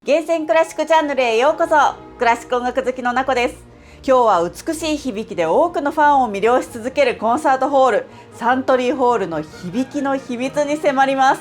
厳選クラシックチャンネルへようこそ。クラシック音楽好きのなこです。今日は美しい響きで多くのファンを魅了し続けるコンサートホール、サントリーホールの響きの秘密に迫ります。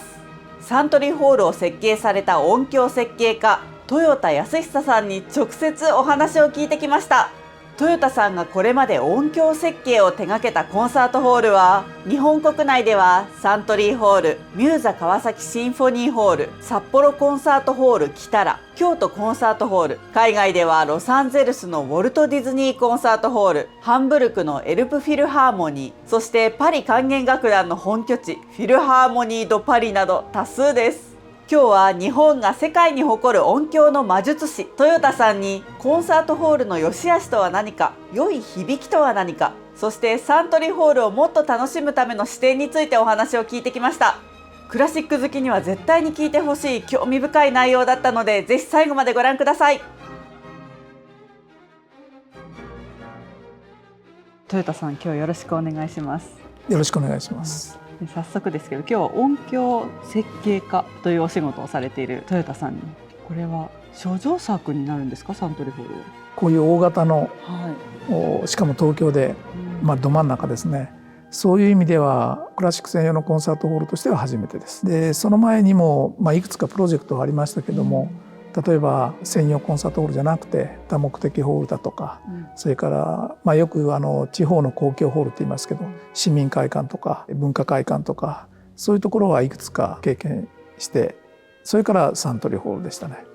サントリーホールを設計された音響設計家豊田康久さんに直接お話を聞いてきました。豊田さんがこれまで音響設計を手掛けたコンサートホールは、日本国内ではサントリーホール、ミューザ川崎シンフォニーホール、札幌コンサートホールキタラ、京都コンサートホール、海外ではロサンゼルスのウォルト・ディズニーコンサートホール、ハンブルクのエルプフィルハーモニー、そしてパリ管弦楽団の本拠地フィルハーモニー・ド・パリなど多数です。今日は日本が世界に誇る音響の魔術師豊田さんに、コンサートホールの良し悪しとは何か、良い響きとは何か、そしてサントリーホールをもっと楽しむための視点についてお話を聞いてきました。クラシック好きには絶対に聞いてほしい興味深い内容だったので、ぜひ最後までご覧ください。豊田さん、今日はよろしくお願いします。よろしくお願いします。早速ですけど、今日は音響設計家というお仕事をされている豊田さんに、これは諸女作になるんですか、サントリーホール。こういう大型の、しかも東京で、ど真ん中ですね。そういう意味ではクラシック専用のコンサートホールとしては初めてです。でその前にも、いくつかプロジェクトがありましたけども、例えば専用コンサートホールじゃなくて多目的ホールだとか、それから、よく地方の公共ホールって言いますけど、市民会館とか文化会館とか、そういうところはいくつか経験して、それからサントリーホールでしたね。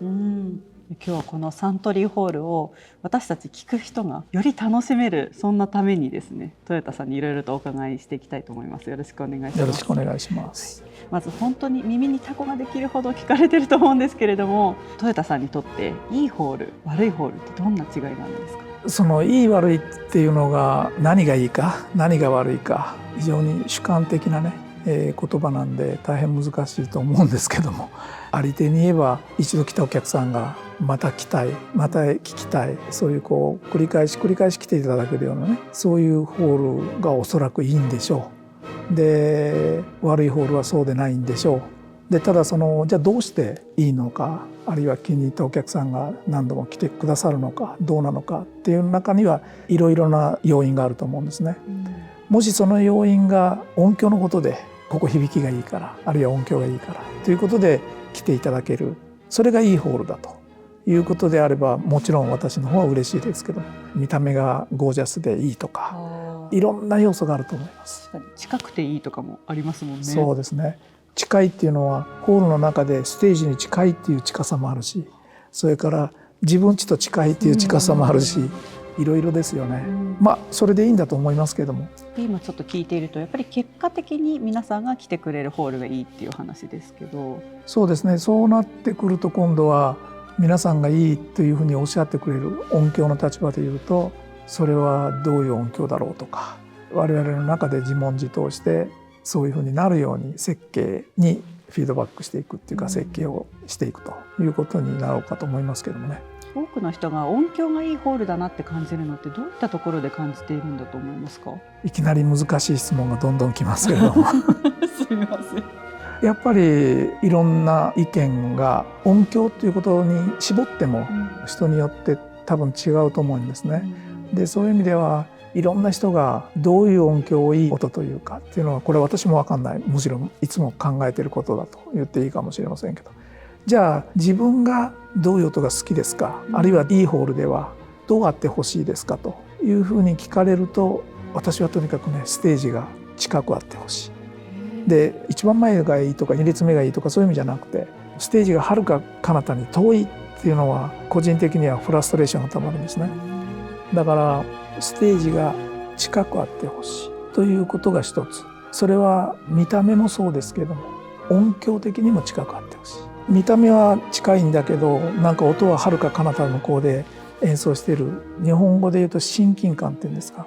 今日はこのサントリーホールを私たち聞く人がより楽しめる、そんなためにですね、豊田さんにいろいろとお伺いしていきたいと思います。よろしくお願いします。よろしくお願いします。まず本当に耳にタコができるほど聞かれてると思うんですけれども、豊田さんにとっていいホール、悪いホールってどんな違いがあるんですか？そのいい悪いっていうのが、何がいいか何が悪いか、非常に主観的なね、言葉なんで大変難しいと思うんですけども、ありていに言えば一度来たお客さんがまた来たい、また聞きたい、そういう繰り返し来ていただけるようなね、そういうホールがおそらくいいんでしょう。で悪いホールはそうでないんでしょう。でただじゃあどうしていいのか、あるいは気に入ったお客さんが何度も来てくださるのかどうなのかっていう中にはいろいろな要因があると思うんですね。もしその要因が音響のことで、ここ響きがいいから、あるいは音響がいいからということで来ていただける、それがいいホールだということであれば、もちろん私の方は嬉しいですけど、見た目がゴージャスでいいとか、いろんな要素があると思います。確かに近くていいとかもありますもんね。そうですね。近いっていうのはホールの中でステージに近いっていう近さもあるし、それから自分家と近いっていう近さもあるし、いろいろですよね。それでいいんだと思いますけれども、今ちょっと聞いていると、やっぱり結果的に皆さんが来てくれるホールがいいっていう話ですけど。そうですね。そうなってくると、今度は皆さんがいいというふうにおっしゃってくれる音響の立場でいうと、それはどういう音響だろうとか、我々の中で自問自答してそういうふうになるように設計にフィードバックしていくっていうか、設計をしていくということになろうかと思いますけどもね。多くの人が音響がいいホールだなって感じるのって、どういったところで感じているんだと思いますか？いきなり難しい質問がどんどん来ますけれどもすみません。やっぱりいろんな意見が、音響ということに絞っても人によって多分違うと思うんですね。でそういう意味ではいろんな人がどういう音響をいい音というかっていうのは、これ私も分かんない、むしろいつも考えていることだと言っていいかもしれませんけど、じゃあ自分がどういう音が好きですか、あるいはいいホールではどうあってほしいですかというふうに聞かれると、私はとにかくね、ステージが近くあってほしい。で一番前がいいとか2列目がいいとかそういう意味じゃなくて、ステージがはるか彼方に遠いっていうのは、個人的にはフラストレーションがたまるんですね。だからステージが近くあってほしいということが一つ。それは見た目もそうですけども、音響的にも近くあってほしい。見た目は近いんだけど、なんか音ははるか彼方向こうで演奏している。日本語で言うと親近感っていうんですか。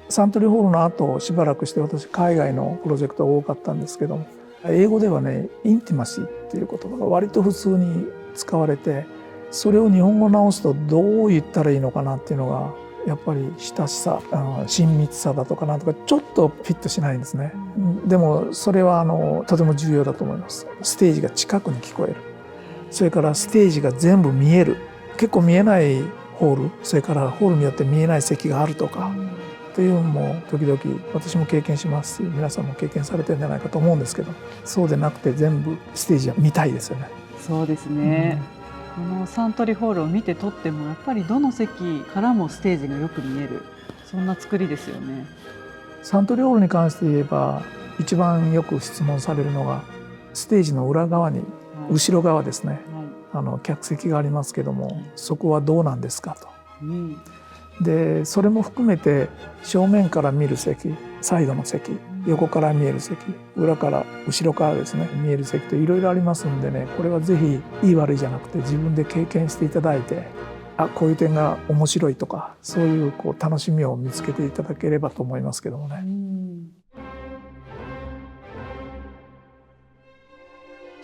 サントリーホールの後しばらくして、私海外のプロジェクトが多かったんですけども、英語ではね、インティマシーっていう言葉が割と普通に使われて、それを日本語直すとどう言ったらいいのかなっていうのが、やっぱり親しさ、親密さだとかなんとかちょっとフィットしないんですね。でもそれはとても重要だと思います。ステージが近くに聞こえる。それからステージが全部見える、結構見えないホール、それからホールによって見えない席があるとか、というのも時々私も経験しますし、皆さんも経験されてるんじゃないかと思うんですけど、そうでなくて全部ステージは見たいですよね。そうですね、このサントリーホールを見てとってもやっぱりどの席からもステージがよく見える、そんな作りですよね。サントリーホールに関して言えば一番よく質問されるのがステージの裏側に、後ろ側ですね、客席がありますけども、そこはどうなんですかと。でそれも含めて正面から見る席、サイドの席、横から見える席、裏から後ろからですね見える席といろいろありますんでね、これはぜひいい悪いじゃなくて自分で経験していただいて、こういう点が面白いとか、そういう楽しみを見つけていただければと思いますけどもね。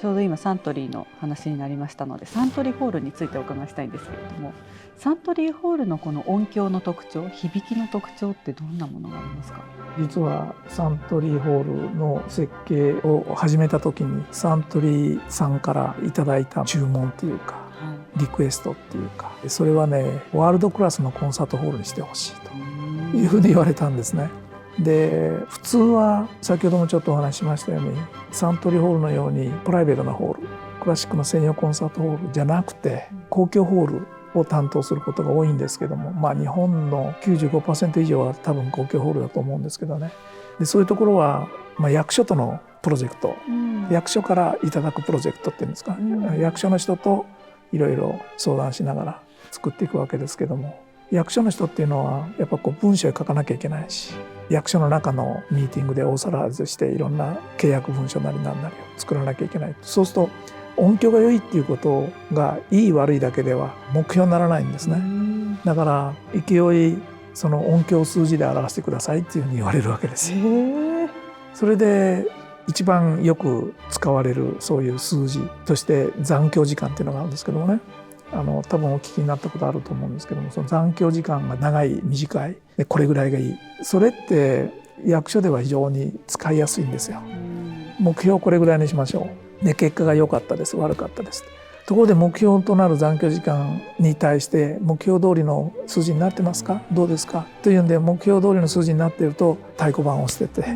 ちょうど今サントリーの話になりましたので、サントリーホールについてお伺いしたいんですけれども、サントリーホールのこの音響の特徴、響きの特徴ってどんなものがありますか？実はサントリーホールの設計を始めた時にサントリーさんからいただいた注文っていうか、リクエストっていうか、それはねワールドクラスのコンサートホールにしてほしいというふうに言われたんですね。で普通は先ほどもちょっとお話ししましたように、サントリーホールのようにプライベートなホール、クラシックの専用コンサートホールじゃなくて公共ホールを担当することが多いんですけども、日本の 95% 以上は多分公共ホールだと思うんですけどね。でそういうところは、役所とのプロジェクト、役所からいただくプロジェクトっていうんですか、役所の人といろいろ相談しながら作っていくわけですけども、役所の人っていうのはやっぱ文章を書かなきゃいけないし、役所の中のミーティングで大騒ぎしていろんな契約文書なりなんなりを作らなきゃいけない。そうすると音響が良いっていうことがいい悪いだけでは目標にならないんですね。だから勢いその音響を数字で表してくださいっていうふうに言われるわけですよ。それで一番よく使われるそういう数字として残響時間っていうのがあるんですけどもね、多分お聞きになったことあると思うんですけども、その残響時間が長い短いでこれぐらいがいい、それって役所では非常に使いやすいんですよ。目標これぐらいにしましょう、で結果が良かったです、悪かったです。ところで目標となる残響時間に対して目標通りの数字になってますか、どうですかというんで、目標通りの数字になっていると太鼓判を捨てて、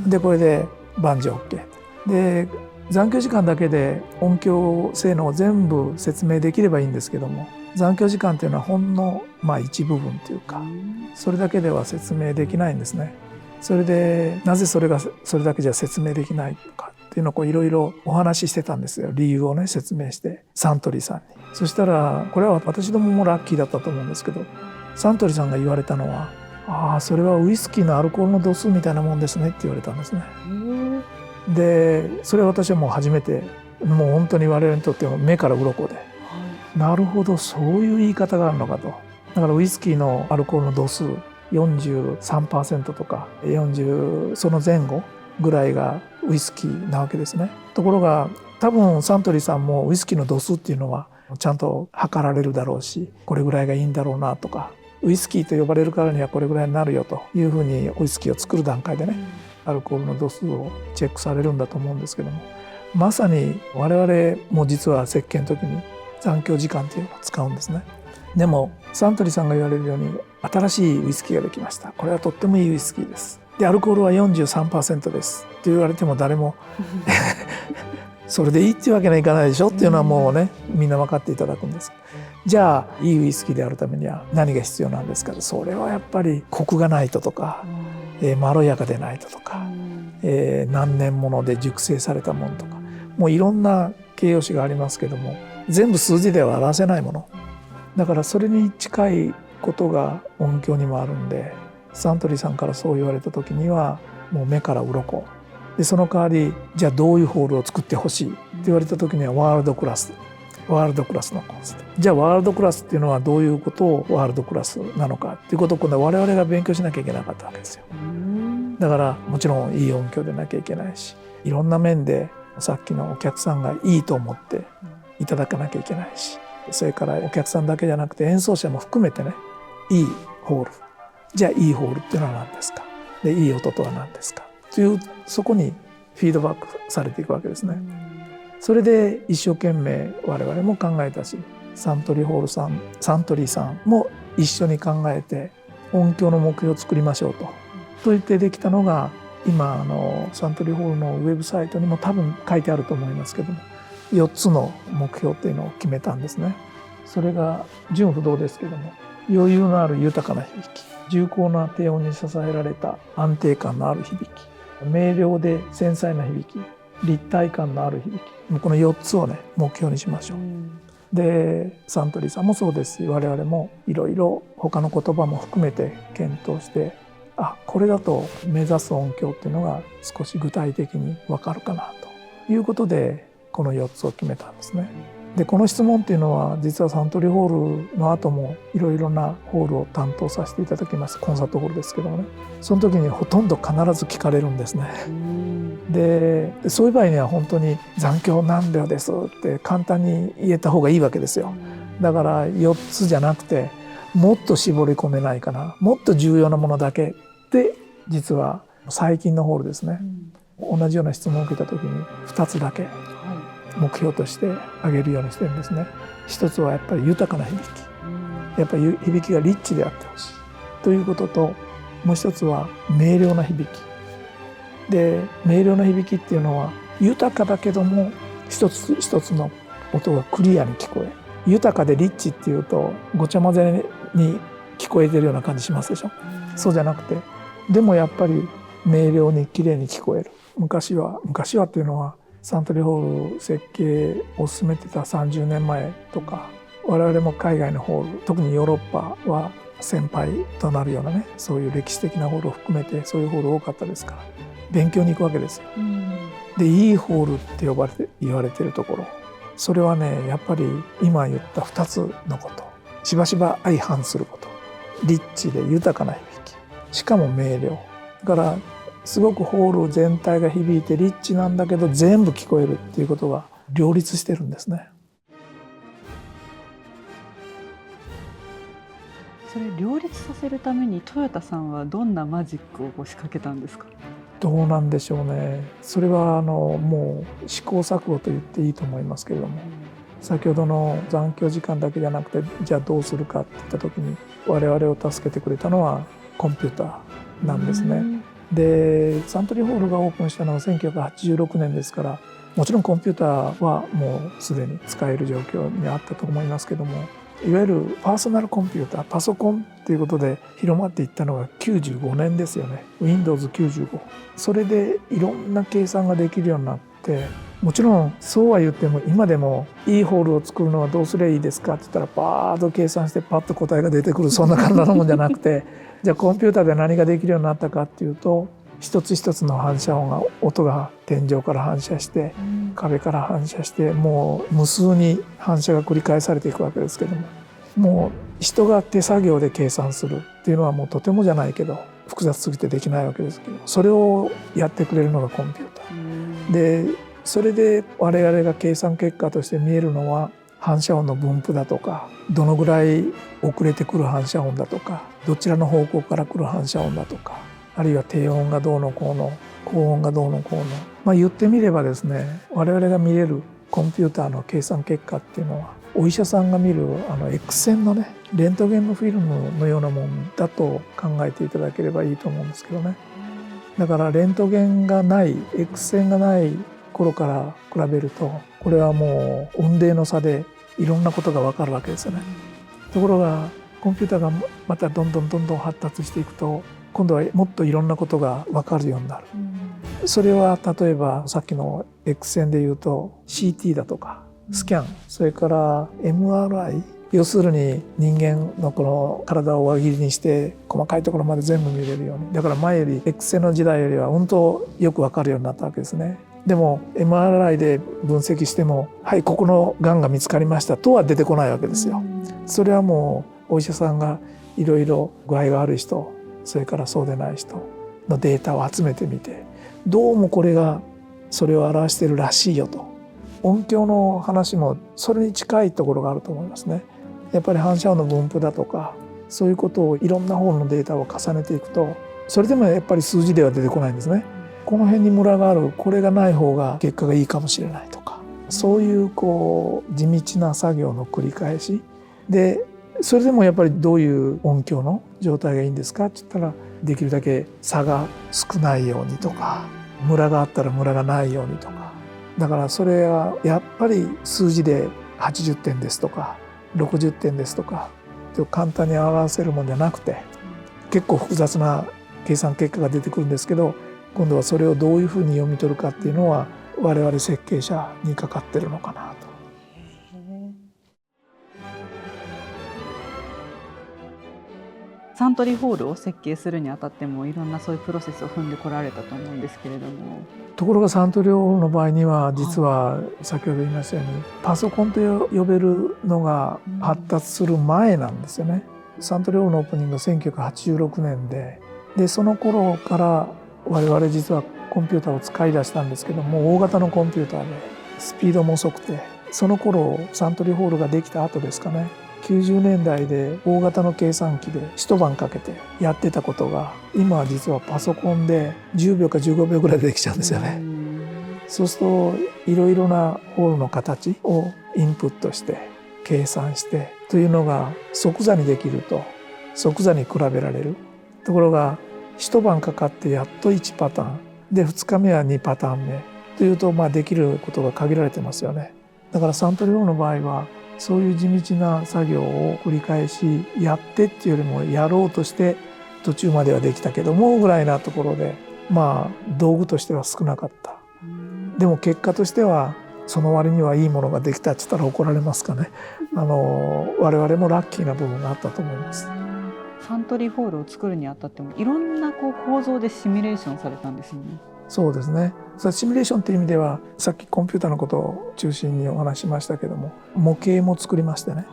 でこれで万事 OK で、残響時間だけで音響性能を全部説明できればいいんですけども、残響時間というのはほんの一部分というか、それだけでは説明できないんですね。それでなぜそれだけじゃ説明できないのかっていうのをいろいろお話ししてたんですよ。理由をね説明してサントリーさんに。そしたらこれは私どももラッキーだったと思うんですけど、サントリーさんが言われたのは、それはウイスキーのアルコールの度数みたいなもんですねって言われたんですね。でそれは私はもう初めて、もう本当に我々にとっては目から鱗で、なるほどそういう言い方があるのかと。だからウイスキーのアルコールの度数 43% とか40その前後ぐらいがウイスキーなわけですね。ところが多分サントリーさんもウイスキーの度数っていうのはちゃんと測られるだろうし、これぐらいがいいんだろうなとか、ウイスキーと呼ばれるからにはこれぐらいになるよというふうにウイスキーを作る段階でね、アルコールの度数をチェックされるんだと思うんですけども、まさに我々も実は設計の時に残響時間というのを使うんですね。でもサントリーさんが言われるように、新しいウイスキーができました、これはとってもいいウイスキーです、でアルコールは 43% ですって言われても誰もそれでいいっていうわけにはいかないでしょっていうのはもうね、みんな分かっていただくんです。じゃあいいウイスキーであるためには何が必要なんですか。それはやっぱりコクがないとか、まろやかでないとか、何年もので熟成されたものとか、もういろんな形容詞がありますけども、全部数字では表せないものだから、それに近いことが音響にもあるんで、サントリーさんからそう言われた時にはもう目から鱗で、その代わりじゃあどういうホールを作ってほしいって言われた時にはワールドクラスのコンサート。じゃあワールドクラスっていうのはどういうことをワールドクラスなのかっていうことを今度は我々が勉強しなきゃいけなかったわけですよ。だからもちろんいい音響でなきゃいけないし、いろんな面でさっきのお客さんがいいと思っていただかなきゃいけないし、それからお客さんだけじゃなくて演奏者も含めてね、いいホール、じゃあいいホールっていうのは何ですか、でいい音とは何ですかという、そこにフィードバックされていくわけですね。それで一生懸命我々も考えたし、サントリーさんも一緒に考えて音響の目標を作りましょうと言ってできたのが、今サントリーホールのウェブサイトにも多分書いてあると思いますけども、4つの目標っていうのを決めたんですね。それが純不動ですけども、余裕のある豊かな響き、重厚な低音に支えられた安定感のある響き、明瞭で繊細な響き、立体感のある響き、この4つをね目標にしましょう。でサントリーさんもそうですし、我々もいろいろ他の言葉も含めて検討して、これだと目指す音響っていうのが少し具体的に分かるかなということで、この4つを決めたんですね。でこの質問っていうのは実はサントリーホールの後もいろいろなホールを担当させていただきます。コンサートホールですけどもね、その時にほとんど必ず聞かれるんですね。でそういう場合には本当に残響何秒ですって簡単に言えた方がいいわけですよ。だから4つじゃなくてもっと絞り込めないかな、もっと重要なものだけで、実は最近のホールですね、同じような質問を受けた時に2つだけ目標として挙げるようにしてるんですね。一つはやっぱり豊かな響き、やっぱり響きがリッチであってほしいということと、もう一つは明瞭な響きで、明瞭な響きっていうのは豊かだけども一つ一つの音がクリアに聞こえる。豊かでリッチっていうとごちゃ混ぜに聞こえてるような感じしますでしょ。そうじゃなくて、でもやっぱり明瞭に綺麗に聞こえる。昔はっていうのはサントリーホール設計を進めてた30年前とか、我々も海外のホール、特にヨーロッパは先輩となるようなね、そういう歴史的なホールを含めてそういうホール多かったですから、勉強に行くわけですよ。でいいホールって言われてるところ、それはねやっぱり今言った2つのこと、しばしば相反すること、リッチで豊かな響き、しかも明瞭だから、すごくホール全体が響いてリッチなんだけど全部聞こえるっていうことが両立してるんですね。それ両立させるためにトヨタさんはどんなマジックを仕掛けたんですか？どうなんでしょうね。それはもう試行錯誤と言っていいと思いますけれども、先ほどの残響時間だけじゃなくて、じゃあどうするかっていった時に我々を助けてくれたのはコンピューターなんですね。でサントリーホールがオープンしたのは1986年ですから、もちろんコンピューターはもうすでに使える状況にあったと思いますけども、いわゆるパーソナルコンピューター、パソコンっていうことで広まっていったのが95年ですよね。 Windows95。 それでいろんな計算ができるようになって、もちろんそうは言っても今でもいいホールを作るのはどうすればいいですかって言ったらバーッと計算してパッと答えが出てくる、そんな簡単なもんじゃなくてじゃあコンピューターで何ができるようになったかっていうと、一つ一つの反射音が天井から反射して壁から反射して、もう無数に反射が繰り返されていくわけですけども、もう人が手作業で計算するっていうのはもうとてもじゃないけど複雑すぎてできないわけですけど、それをやってくれるのがコンピューターで、それで我々が計算結果として見えるのは反射音の分布だとか、どのぐらい遅れてくる反射音だとか、どちらの方向から来る反射音だとか、あるいは低音がどうのこうの、高音がどうのこうの、言ってみればですね、我々が見れるコンピューターの計算結果っていうのはお医者さんが見るX 線のね、レントゲンのフィルムのようなもんだと考えていただければいいと思うんですけどね。だからレントゲンがない、X 線がない頃から比べると、これはもう雲泥の差でいろんなことが分かるわけですよね。ところがコンピューターがまたどんどん発達していくと、今度はもっといろんなことが分かるようになる。それは例えばさっきの X 線でいうと CT だとかスキャン、それから MRI、 要するに人間のこの体を輪切りにして細かいところまで全部見れるように、だから前より X 線の時代よりは本当よく分かるようになったわけですね。でも MRI で分析しても、はいここのがんが見つかりましたとは出てこないわけですよ。それはもうお医者さんがいろいろ具合がある人、それからそうでない人のデータを集めてみて、どうもこれがそれを表しているらしいよと。音響の話もそれに近いところがあると思いますね。やっぱり反射音の分布だとか、そういうことをいろんな方のデータを重ねていくと、それでもやっぱり数字では出てこないんですね。この辺にムラがある、これがない方が結果がいいかもしれないとか、そういう地道な作業の繰り返しで、それでもやっぱりどういう音響の状態がいいんですかって言ったら、できるだけ差が少ないようにとか、ムラがあったらムラがないようにとか。だからそれはやっぱり数字で80点ですとか60点ですとか簡単に表せるもんじゃなくて、結構複雑な計算結果が出てくるんですけど、今度はそれをどういうふうに読み取るかっていうのは我々設計者にかかってるのかなと。サントリーホールを設計するにあたってもいろんなそういうプロセスを踏んでこられたと思うんですけれども、ところがサントリーホールの場合には実は先ほど言いましたようにパソコンと呼べるのが発達する前なんですよね。サントリーホールのオープニングが1986年でその頃から我々実はコンピューターを使い出したんですけども、大型のコンピューターでスピードも遅くて、その頃サントリーホールができた後ですかね、90年代で大型の計算機で一晩かけてやってたことが今は実はパソコンで10秒か15秒ぐらいでできちゃうんですよね。そうするといろいろなホールの形をインプットして計算してというのが即座にできると即座に比べられる。ところが一晩かかってやっと1パターンで2日目は2パターン目というとできることが限られてますよね。だからサントリーホールの場合はそういう地道な作業を繰り返しやってっていうよりもやろうとして途中まではできたけどもぐらいなところで道具としては少なかった。でも結果としてはその割にはいいものができたって言ったら怒られますかね。我々もラッキーな部分があったと思います。サントリーホールを作るにあたってもいろんな構造でシミュレーションされたんですよね。そうですね。シミュレーションという意味ではさっきコンピューターのことを中心にお話ししましたけども、模型も作りましてね、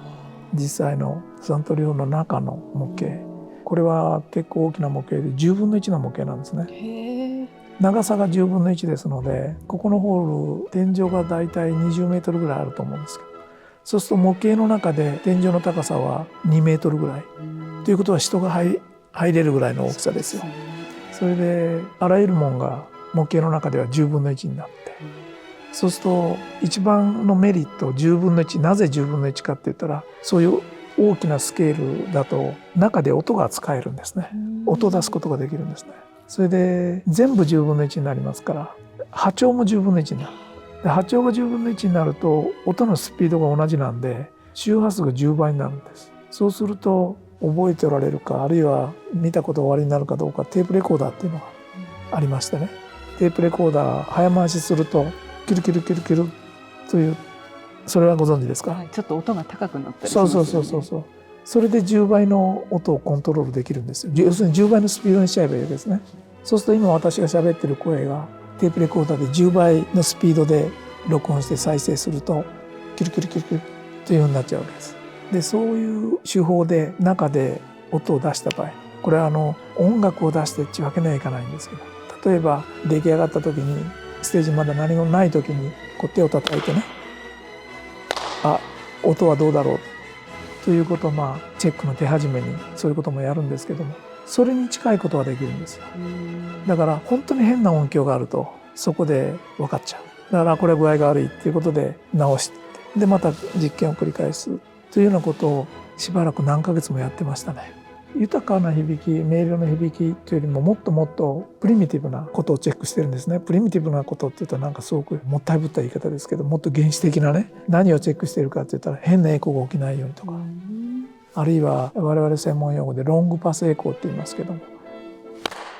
実際のサントリーホールの中の模型、これは結構大きな模型で10分の1の模型なんですね。長さが10分の1ですので、ここのホール天井がだいたい20メートルぐらいあると思うんですけど、そうすると模型の中で天井の高さは2メートルぐらいということは人が入れるぐらいの大きさですよ。それであらゆるものが模型の中では10分の1になって、そうすると一番のメリット10分の1、なぜ10分の1かって言ったら、そういう大きなスケールだと中で音が使えるんですね。音を出すことができるんですね。それで全部10分の1になりますから波長も10分の1になる。で波長が10分の1になると音のスピードが同じなんで周波数が10倍になるんです。そうすると覚えておられるか、あるいは見たことがおありになるかどうか、テープレコーダーっていうのがありましてね、テープレコーダー早回しするとキルキルキルキルという、それはご存知ですか？ちょっと音が高くなったりしますよね。そうそれで10倍の音をコントロールできるんですよ。要するに10倍のスピードにしちゃえばいいわけですね。そうすると今私が喋ってる声がテープレコーダーで10倍のスピードで録音して再生するとキルキルキルキルというようになっちゃうわけです。でそういう手法で中で音を出した場合、これは音楽を出してっていうわけにはいかないんですけど、例えば出来上がった時にステージまだ何もない時に手を叩いてね、音はどうだろうということをチェックの手始めにそういうこともやるんですけども、それに近いことができるんですよ。だから本当に変な音響があるとそこで分かっちゃう。だからこれは具合が悪いっていうことで直して、でまた実験を繰り返すというようなことをしばらく何ヶ月もやってましたね。豊かな響き、音色の響きというよりももっともっとプリミティブなことをチェックしてるんですね。プリミティブなことっていうとなんかすごくもったいぶった言い方ですけど、もっと原始的なね、何をチェックしているかって言ったら変なエコーが起きないようにとか、あるいは我々専門用語でロングパスエコーって言いますけども、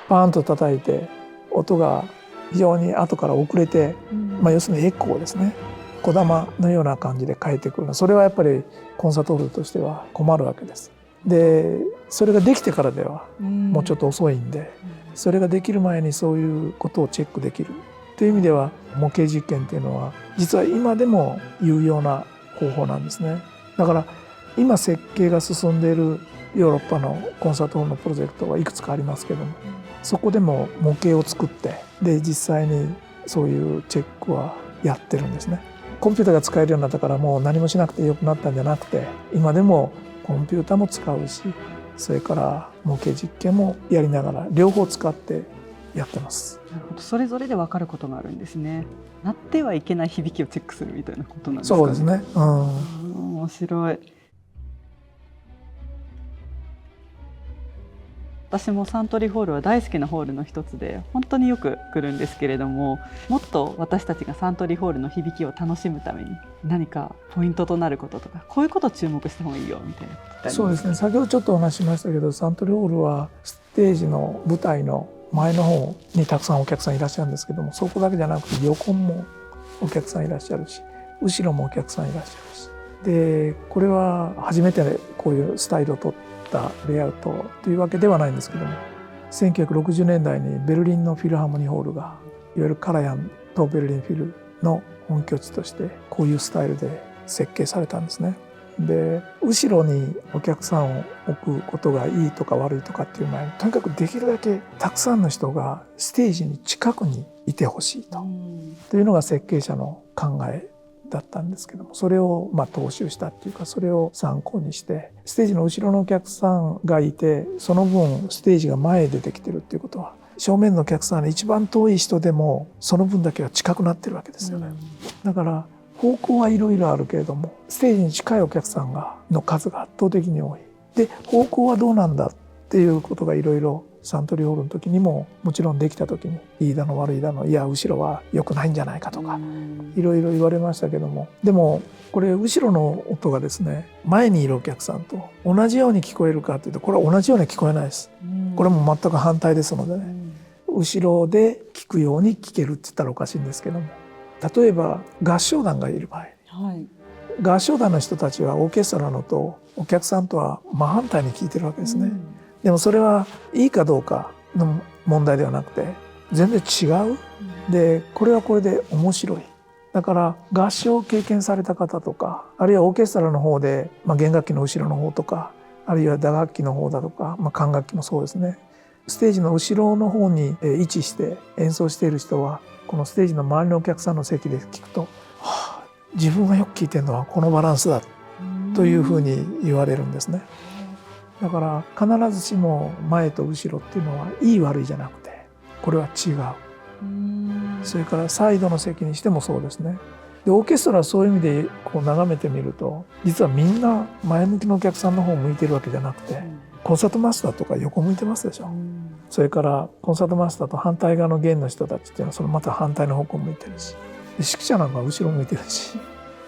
パーンと叩いて音が非常に後から遅れて、要するにエコーですね、小玉のような感じで返ってくるの、それはやっぱりコンサートホールとしては困るわけです。でそれができてからではもうちょっと遅いんで、それができる前にそういうことをチェックできるという意味では模型実験っていうのは実は今でも有用な方法なんですね。だから今設計が進んでいるヨーロッパのコンサートホールのプロジェクトはいくつかありますけども、そこでも模型を作ってで実際にそういうチェックはやってるんですね。コンピューターが使えるようになったからもう何もしなくてよくなったんじゃなくて、今でもコンピューターも使うし、それから模型実験もやりながら両方使ってやってます。なるほど、それぞれで分かることがあるんですね。鳴ってはいけない響きをチェックするみたいなことなんですかね。そうですね、面白い。私もサントリーホールは大好きなホールの一つで本当によく来るんですけれども、もっと私たちがサントリーホールの響きを楽しむために何かポイントとなることとか、こういうことを注目した方がいいよみたいなことってありますか？そうですね、先ほどちょっとお話ししましたけど、サントリーホールはステージの舞台の前の方にたくさんお客さんいらっしゃるんですけども、そこだけじゃなくて横もお客さんいらっしゃるし、後ろもお客さんいらっしゃるし、でこれは初めてこういうスタイルを取ったレイアウトというわけではないんですけども、1960年代にベルリンのフィルハーモニーホールがいわゆるカラヤンとベルリンフィルの本拠地としてこういうスタイルで設計されたんですね。で後ろにお客さんを置くことがいいとか悪いとかっていう前に、とにかくできるだけたくさんの人がステージに近くにいてほしいというのが設計者の考えだったんですけども、それを踏襲したっていうか、それを参考にしてステージの後ろのお客さんがいて、その分ステージが前へ出てきてるっていうことは、正面のお客さんの一番遠い人でもその分だけは近くなってるわけですよね。だから方向はいろいろあるけれども、ステージに近いお客さんの数が圧倒的に多い。で方向はどうなんだっていうことがいろいろサントリーホールの時にももちろんできた時に、いいだの悪いだの、いや後ろは良くないんじゃないかとかいろいろ言われましたけども、でもこれ後ろの音がですね、前にいるお客さんと同じように聞こえるかというと、これは同じように聞こえないです。これも全く反対ですのでね、後ろで聞くように聞けるって言ったらおかしいんですけども、例えば合唱団がいる場合、合唱団の人たちはオーケストラのとお客さんとは真反対に聞いてるわけですね。でもそれはいいかどうかの問題ではなくて、全然違う。でこれはこれで面白い。だから合唱を経験された方とか、あるいはオーケストラの方で、弦楽器の後ろの方とか、あるいは打楽器の方だとか、管楽器もそうですね、ステージの後ろの方に位置して演奏している人は、このステージの周りのお客さんの席で聞くと、自分がよく聞いてるのはこのバランスだというふうに言われるんですね。だから必ずしも前と後ろっていうのはいい悪いじゃなくて、これは違う。それからサイドの席にしてもそうですね。でオーケストラはそういう意味でこう眺めてみると、実はみんな前向きのお客さんの方を向いてるわけじゃなくて、コンサートマスターとか横向いてますでしょ。それからコンサートマスターと反対側の弦の人たちっていうのはそのまた反対の方向を向いてるし、指揮者なんかは後ろ向いてるし、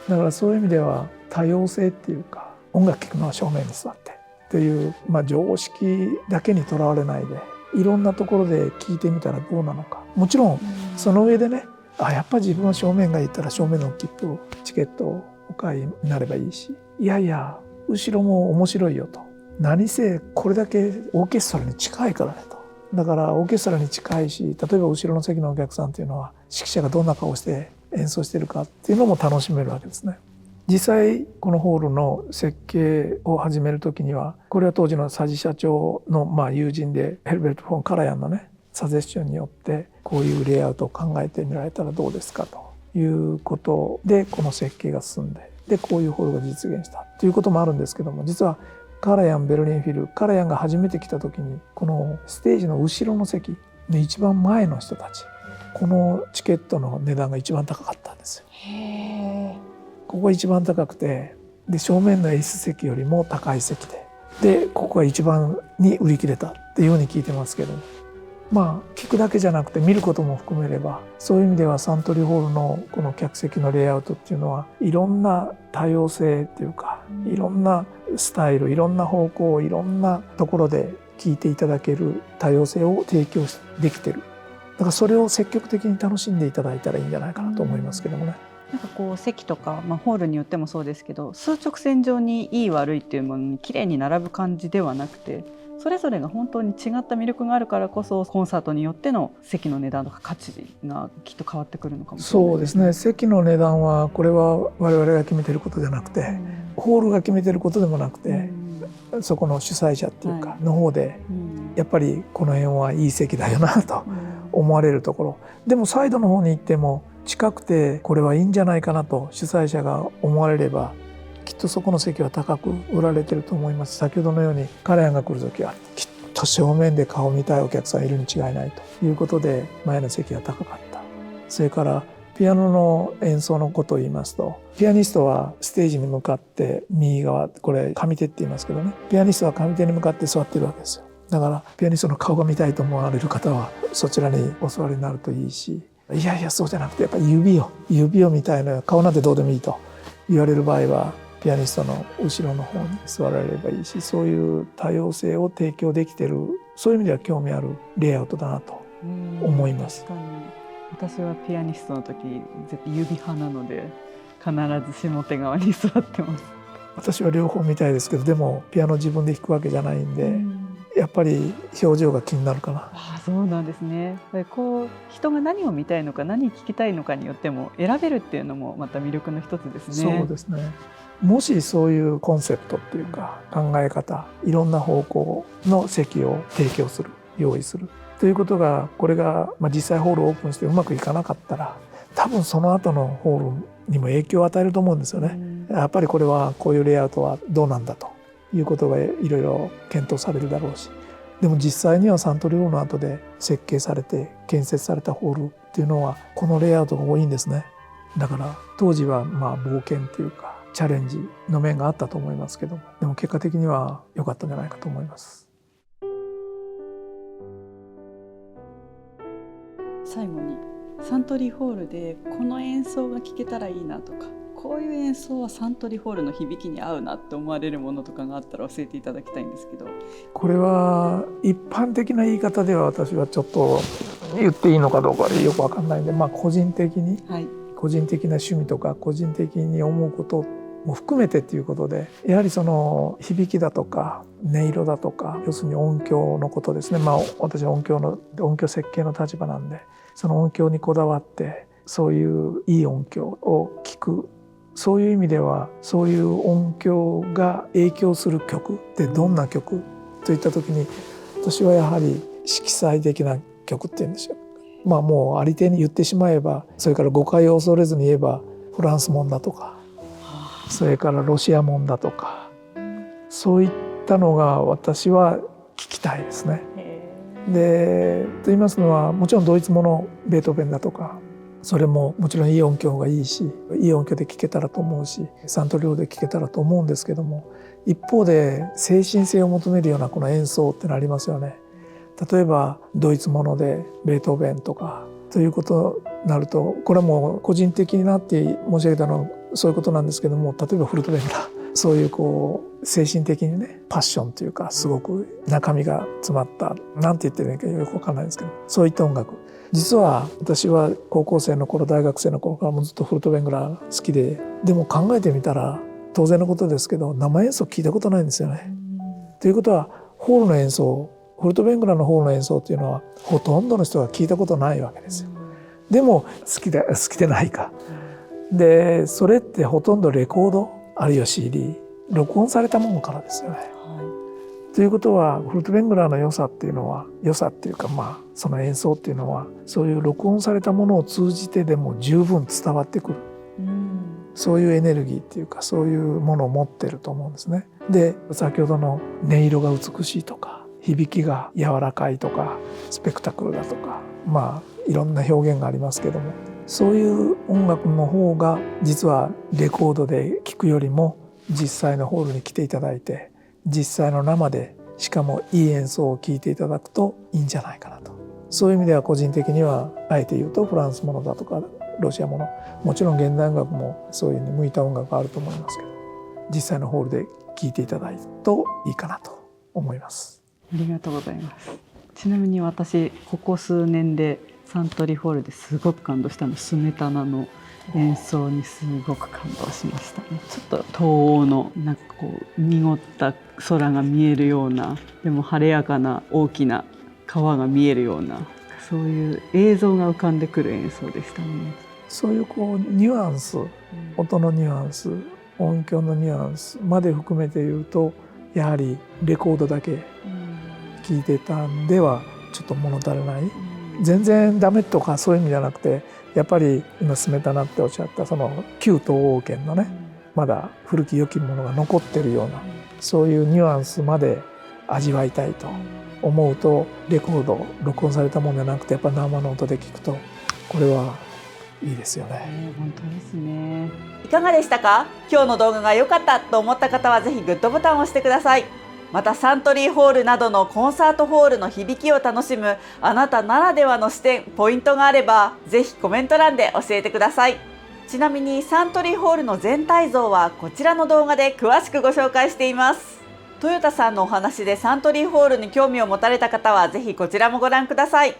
だからそういう意味では多様性っていうか、音楽聴くのは正面に座ってっていう、常識だけにとらわれないで、いろんなところで聞いてみたらどうなのか。もちろんその上でね、やっぱり自分は正面がいいったら正面の切符をチケットをお買いになればいいし、いやいや後ろも面白いよと、何せこれだけオーケストラに近いからねと。だからオーケストラに近いし、例えば後ろの席のお客さんっていうのは指揮者がどんな顔して演奏してるかっていうのも楽しめるわけですね。実際このホールの設計を始める時には、これは当時の佐治社長の友人でヘルベルト・フォン・カラヤンのねサジェスチョンによって、こういうレイアウトを考えてみられたらどうですかということで、この設計が進んで、でこういうホールが実現したということもあるんですけども、実はカラヤンベルリンフィル、カラヤンが初めて来た時に、このステージの後ろの席で一番前の人たち、このチケットの値段が一番高かったんですよ。ここが一番高くて、で正面の S 席よりも高い席で、ここが一番に売り切れたっていうように聞いてますけど、聞くだけじゃなくて見ることも含めれば、そういう意味ではサントリーホールのこの客席のレイアウトっていうのは、いろんな多様性っていうか、いろんなスタイル、いろんな方向、いろんなところで聞いていただける多様性を提供できてる。だからそれを積極的に楽しんでいただいたらいいんじゃないかなと思いますけどもね。なんかこう席とか、ホールによってもそうですけど、数直線上にいい悪いっていうものにきれいに並ぶ感じではなくて、それぞれが本当に違った魅力があるからこそ、コンサートによっての席の値段とか価値がきっと変わってくるのかもしれない。そうですね。席の値段はこれは我々が決めてることじゃなくて、ホールが決めてることでもなくて、そこの主催者っていうかの方で、やっぱりこの辺はいい席だよなと思われるところ、でもサイドの方に行っても近くてこれはいいんじゃないかなと主催者が思われれば、きっとそこの席は高く売られてると思います。先ほどのようにカラヤンが来る時はきっとと正面で顔を見たいお客さんいるに違いないということで前の席が高かった。それからピアノの演奏のことを言いますと、ピアニストはステージに向かって右側、これ上手って言いますけどね、ピアニストは上手に向かって座ってるわけですよ。だからピアニストの顔が見たいと思われる方はそちらにお座りになるといいし、いやいやそうじゃなくてやっぱり指を見たいのよ、顔なんてどうでもいいと言われる場合はピアニストの後ろの方に座られればいいし、そういう多様性を提供できてる、そういう意味では興味あるレイアウトだなと思います。確かに私はピアニストの時絶対指派なので必ず下手側に座ってます。私は両方みたいですけど、でもピアノ自分で弾くわけじゃないんで、やっぱり表情が気になるかな。そうなんですね。こう人が何を見たいのか何聞きたいのかによっても選べるっていうのもまた魅力の一つですね。そうですね。もしそういうコンセプトっていうか考え方、いろんな方向の席を提供する、用意するということが、これが実際ホールをオープンしてうまくいかなかったら、多分その後のホールにも影響を与えると思うんですよね。やっぱりこれはこういうレイアウトはどうなんだということがいろいろ検討されるだろうし、でも実際にはサントリーホールの後で設計されて建設されたホールっていうのはこのレイアウトが多いんですね。だから当時は冒険っていうかチャレンジの面があったと思いますけども、でも結果的には良かったんじゃないかと思います。最後にサントリーホールでこの演奏が聴けたらいいなとか、こういう演奏はサントリーホールの響きに合うなって思われるものとかがあったら教えていただきたいんですけど。これは一般的な言い方では私はちょっと言っていいのかどうかでよく分かんないんで、個人的に、個人的な趣味とか個人的に思うことも含めてっていうことで、やはりその響きだとか音色だとか、要するに音響のことですね。私は音響設計の立場なんで、その音響にこだわってそういういい音響を聴く、そういう意味ではそういう音響が影響する曲ってどんな曲といった時に、私はやはり色彩的な曲っていうんですよ。もうありていに言ってしまえば、それから誤解を恐れずに言えばフランスもんだとか、それからロシアもんだとか、そういったのが私は聞きたいですね。でと言いますのは、もちろんドイツものベートーベンだとか、それももちろんいい音響がいいし、いい音響で聴けたらと思うし、サントリーホールで聴けたらと思うんですけども、一方で精神性を求めるようなこの演奏ってのありますよね。例えばドイツものでベートーベンとかということになると、これはもう個人的になって申し上げたのはそういうことなんですけども、例えばフルトベンダー、そういう精神的にね、パッションというかすごく中身が詰まった、なんて言ってるのかよく分かんないんですけど、そういった音楽、実は私は高校生の頃、大学生の頃からもずっとフルトベングラー好きで、でも考えてみたら当然のことですけど生演奏聞いたことないんですよね。ということはホールの演奏、フルトベングラーのホールの演奏っていうのはほとんどの人が聞いたことないわけですよ。でも好きでないか。でそれってほとんどレコードあるいは CD 録音されたものからですよね。ということはフルトベングラーの良さっていうのは、良さっていうかその演奏っていうのは、そういう録音されたものを通じてでも十分伝わってくる、そういうエネルギーっていうか、そういうものを持ってると思うんですね。で先ほどの音色が美しいとか、響きが柔らかいとか、スペクタクルだとか、いろんな表現がありますけども、そういう音楽の方が実はレコードで聴くよりも実際のホールに来ていただいて、実際の生でしかもいい演奏を聴いていただくといいんじゃないかなと。そういう意味では個人的にはあえて言うとフランスものだとかロシアもの、もちろん現代音楽もそういうのに向いた音楽があると思いますけど、実際のホールで聴いていただいるといいかなと思います。ありがとうございます。ちなみに私ここ数年でサントリーホールですごく感動したのスメタナの演奏にすごく感動しましたね。ちょっと東欧の濁った空が見えるような、でも晴れやかな大きな川が見えるような、そういう映像が浮かんでくる演奏でしたね。そういうニュアンス、音のニュアンス、音響のニュアンスまで含めて言うと、やはりレコードだけ聴いてたんではちょっと物足りない、全然ダメとかそういう意味じゃなくて、やっぱり今スメタナっておっしゃったその旧東欧圏のね、まだ古き良きものが残ってるような、そういうニュアンスまで味わいたいと思うと、レコード録音されたものじゃなくてやっぱ生の音で聞くとこれはいいですよね。本当ですね。いかがでしたか？今日の動画が良かったと思った方はぜひグッドボタンを押してください。またサントリーホールなどのコンサートホールの響きを楽しむあなたならではの視点、ポイントがあればぜひコメント欄で教えてください。ちなみにサントリーホールの全体像はこちらの動画で詳しくご紹介しています。トヨタさんのお話でサントリーホールに興味を持たれた方はぜひこちらもご覧ください。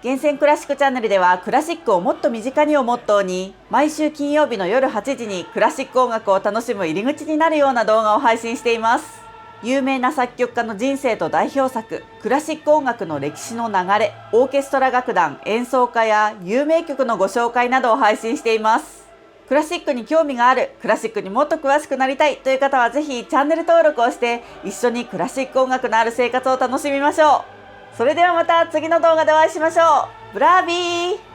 厳選クラシックチャンネルではクラシックをもっと身近にをモットーに毎週金曜日の夜8時にクラシック音楽を楽しむ入り口になるような動画を配信しています。有名な作曲家の人生と代表作、クラシック音楽の歴史の流れ、オーケストラ楽団、演奏家や有名曲のご紹介などを配信しています。クラシックに興味がある、クラシックにもっと詳しくなりたいという方はぜひチャンネル登録をして一緒にクラシック音楽のある生活を楽しみましょう。それではまた次の動画でお会いしましょう。ブラービー。